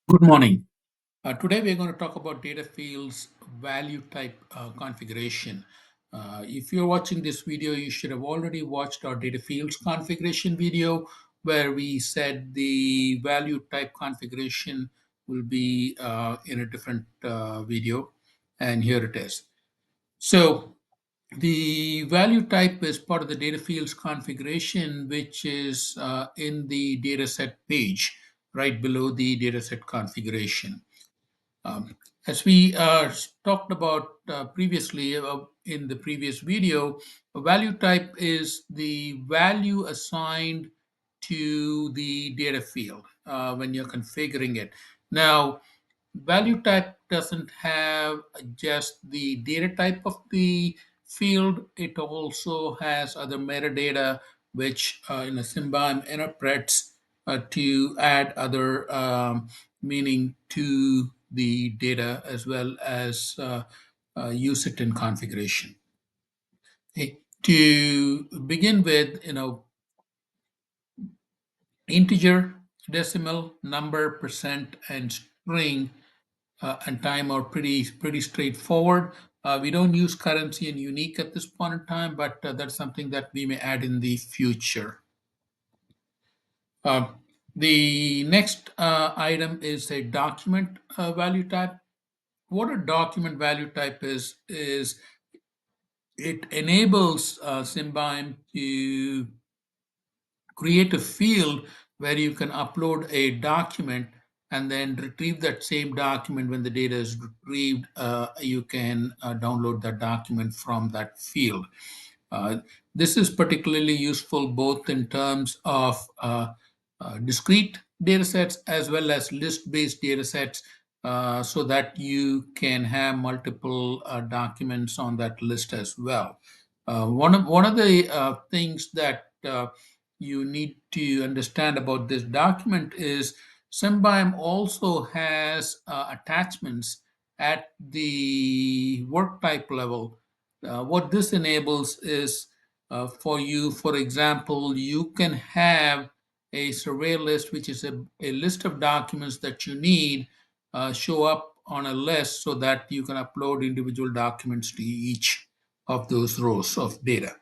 Good morning. Today we're going to talk about data fields value type configuration. If you're watching this video, you should have already watched our data fields configuration video where we said the value type configuration will be in a different video. And here it is. So the value type is part of the data fields configuration, which is in the dataset page right below the dataset configuration. Um, as we talked about previously in the previous video, a value type is the value assigned to the data field when you're configuring it. Now, value type doesn't have just the data type of the field, it also has other metadata which in a SIMBYM interprets to add other meaning to the data as well as use it in configuration. Okay. To begin with, integer, decimal, number, percent, and string and time are pretty straightforward. We don't use currency and unique at this point in time, but that's something that we may add in the future. Uh, the next item is a document value type. What a document value type is it enables SIMBYM to create a field where you can upload a document and then retrieve that same document. When the data is retrieved, you can download that document from that field. uh, this is particularly useful both in terms of discrete data sets as well as list-based data sets, so that you can have multiple documents on that list as well. One of the things that you need to understand about this document is SymBIOM also has attachments at the work type level. What this enables is for you, for example, you can have a survey list, which is a list of documents that you need, show up on a list so that you can upload individual documents to each of those rows of data.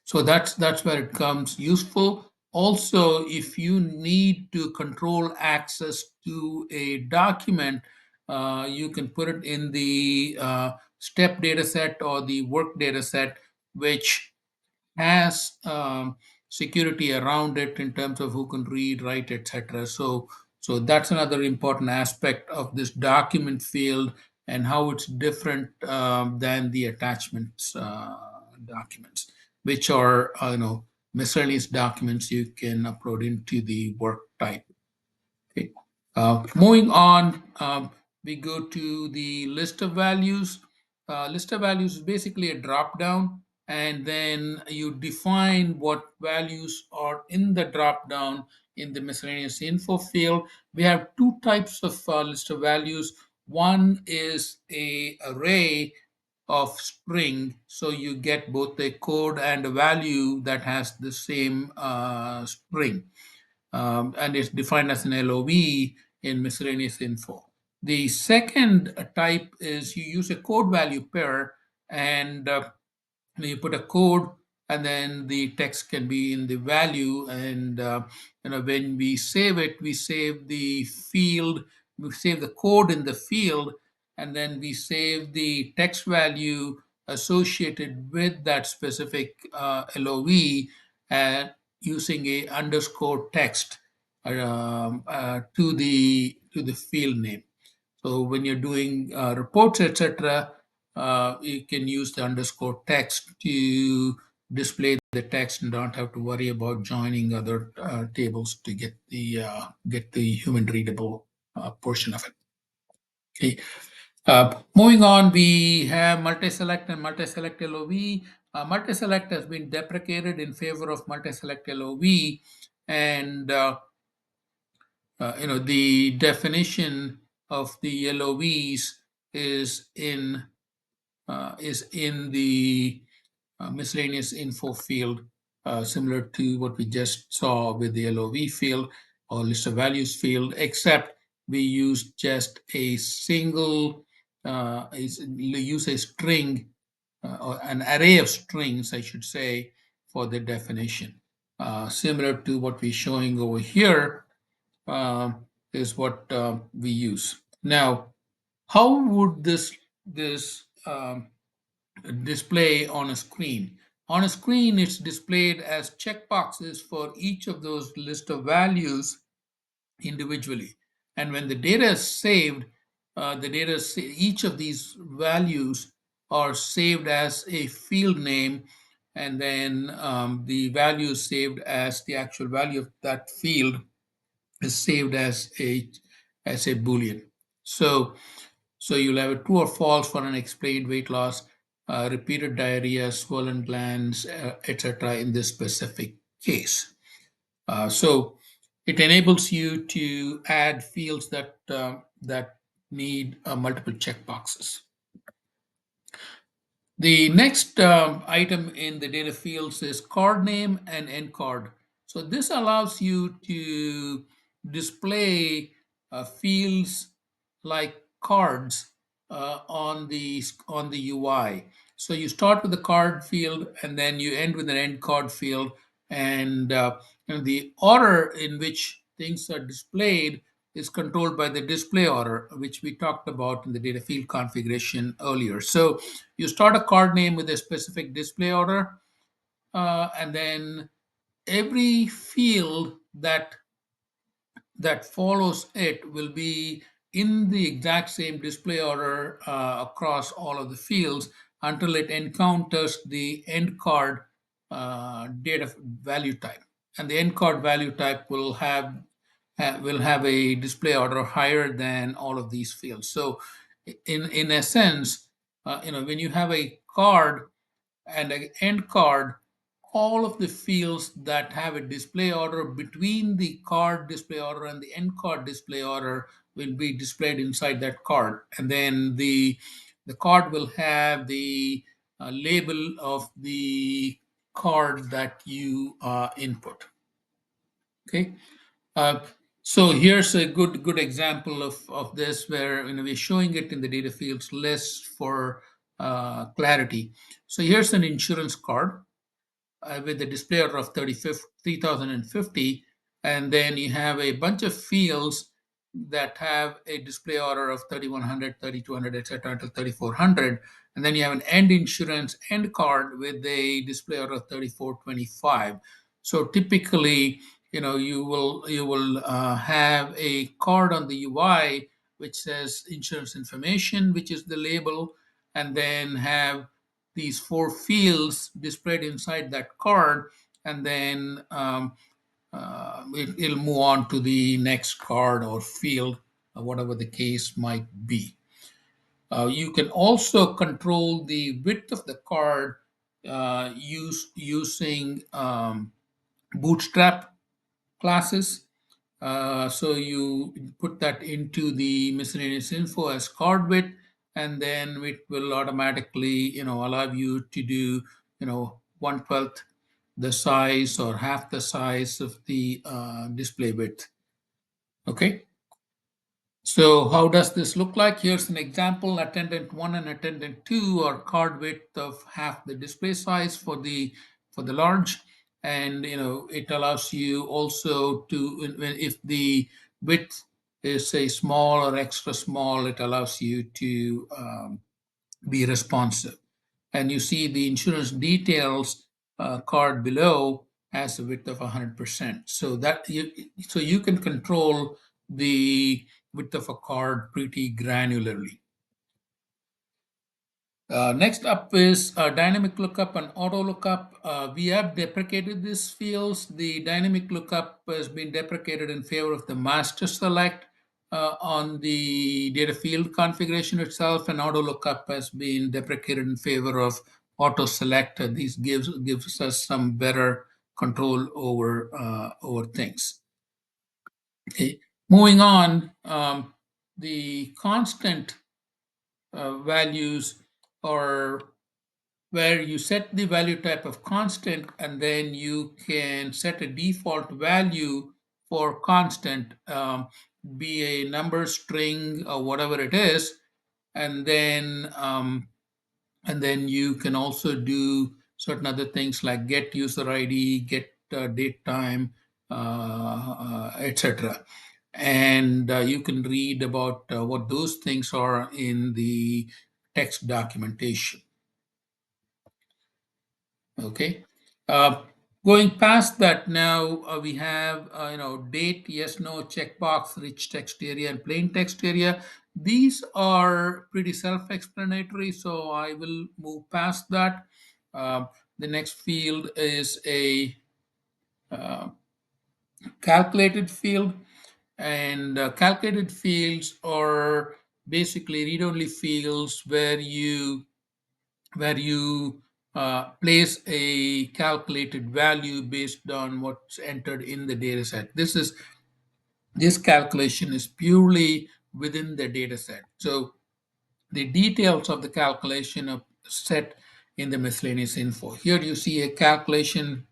So that's where it comes useful. Also, if you need to control access to a document, you can put it in the step data set or the work data set, which has security around it in terms of who can read, write, etc. So that's another important aspect of this document field and how it's different than the attachments documents, which are miscellaneous documents you can upload into the work type. Okay. Moving on, we go to the list of values. List of values is basically a drop down, and then you define what values are in the drop down in the miscellaneous info field. We have two types of list of values. One is a array of string, so you get both a code and a value that has the same string, and it's defined as an LOV in miscellaneous info. The second type is you use a code value pair, and you put a code, and then the text can be in the value. And when we save it, we save the field, we save the code in the field, and then we save the text value associated with that specific LOV, and using a underscore text to the field name. So when you're doing reports, etc., you can use the underscore text to display the text and don't have to worry about joining other tables to get the human readable portion of it. Okay. Moving on, we have multi-select and multi-select LOV. Multi-select has been deprecated in favor of multi-select LOV, and the definition of the LOVs is in the miscellaneous info field, similar to what we just saw with the LOV field or list of values field, except we use just a single, use a string, or an array of strings, I should say, for the definition. Similar to what we're showing over here, is what we use. Now, how would this display on a screen? On a screen, it's displayed as checkboxes for each of those list of values individually. And when the data is saved, each of these values are saved as a field name, and then the value is saved as the actual value of that field is saved as a boolean. So you'll have a true or false for unexplained weight loss, repeated diarrhea, swollen glands, etc. in this specific case. So it enables you to add fields that need multiple checkboxes. The next item in the data fields is card name and end card. So this allows you to display fields like cards on the UI. So you start with the card field and then you end with an end card field, and the order in which things are displayed is controlled by the display order, which we talked about in the data field configuration earlier. So you start a card name with a specific display order, and then every field that follows it will be in the exact same display order across all of the fields until it encounters the end card data value type. And the end card value type will have a display order higher than all of these fields. So in a sense, when you have a card and an end card, all of the fields that have a display order between the card display order and the end card display order will be displayed inside that card. And then the card will have the label of the card that you input. Okay. Uh, so here's a good example of this, where we're showing it in the data fields list for clarity. So here's an insurance card with a display order of 3050, and then you have a bunch of fields that have a display order of 3100, 3200, etc. until 3400, and then you have an end insurance end card with a display order of 3425. So typically, you will have a card on the UI which says insurance information, which is the label, and then have these four fields displayed inside that card, and then it'll move on to the next card or field, whatever the case might be. You can also control the width of the card using bootstrap classes. So you put that into the miscellaneous info as card width, and then it will automatically, allow you to do, 1/12 the size or half the size of the display width. Okay. So how does this look like? Here's an example. Attendant 1 and attendant 2 are card width of half the display size for the large. And it allows you also to, if the width is say small or extra small, it allows you to be responsive. And you see the insurance details card below has a width of 100%. So you can control the width of a card pretty granularly. Next up is dynamic lookup and auto lookup. We have deprecated these fields. The dynamic lookup has been deprecated in favor of the master select on the data field configuration itself, and auto lookup has been deprecated in favor of auto select. These gives us some better control over things. Okay. Moving on, the constant values are where you set the value type of constant, and then you can set a default value for constant. be a number, string, or whatever it is, and then you can also do certain other things like get user ID, get date time, etc. And you can read about what those things are in the text documentation. Okay. Uh, Going past that now, we have date, yes, no, checkbox, rich text area, and plain text area. These are pretty self-explanatory, so I will move past that. The next field is a uh, calculated field, and calculated fields are basically read-only fields where you place a calculated value based on what's entered in the data set. This calculation is purely within the data set. So the details of the calculation are set in the miscellaneous info. Here you see a calculation,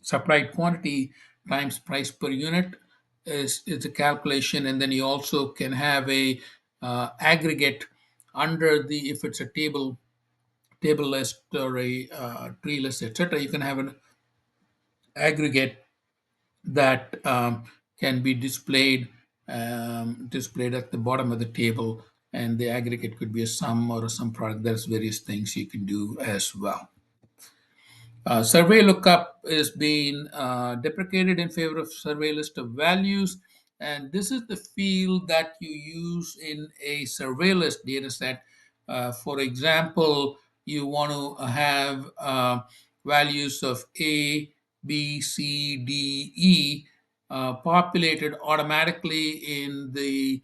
supplied quantity times price per unit is a calculation, and then you also can have a aggregate under the, if it's a table list or a tree list, etc. You can have an aggregate that can be displayed at the bottom of the table, and the aggregate could be a sum or a sum product. There's various things you can do as well. Survey lookup is being deprecated in favor of survey list of values. And this is the field that you use in a survey list data set. For example, you want to have values of A, B, C, D, E populated automatically in the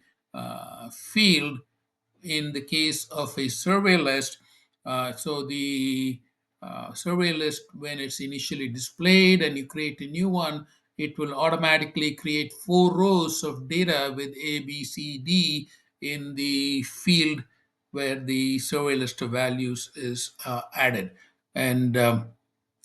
field in the case of a survey list. So the survey list, when it's initially displayed and you create a new one, it will automatically create 4 rows of data with A, B, C, D in the field where the survey list of values is added. And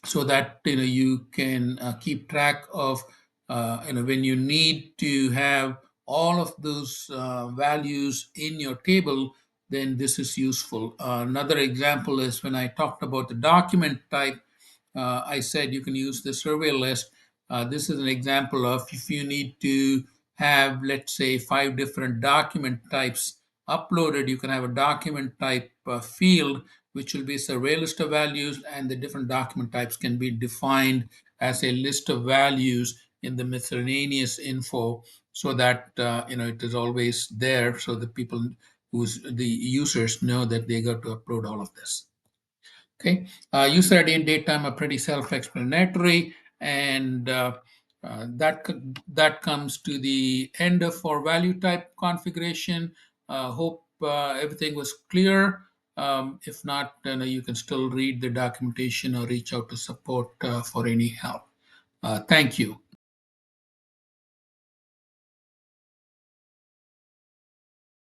so that you can keep track of when you need to have all of those values in your table, then this is useful. Another example is when I talked about the document type. I said you can use the survey list. This is an example of if you need to have, let's say, 5 different document types uploaded, you can have a document type field which will be a survey list of values, and the different document types can be defined as a list of values in the miscellaneous info, so that it is always there, so the people who's the users know that they got to upload all of this. Okay, user ID and date time are pretty self-explanatory, and that comes to the end of our value type configuration. Hope everything was clear. If not, then you can still read the documentation or reach out to support for any help. Thank you.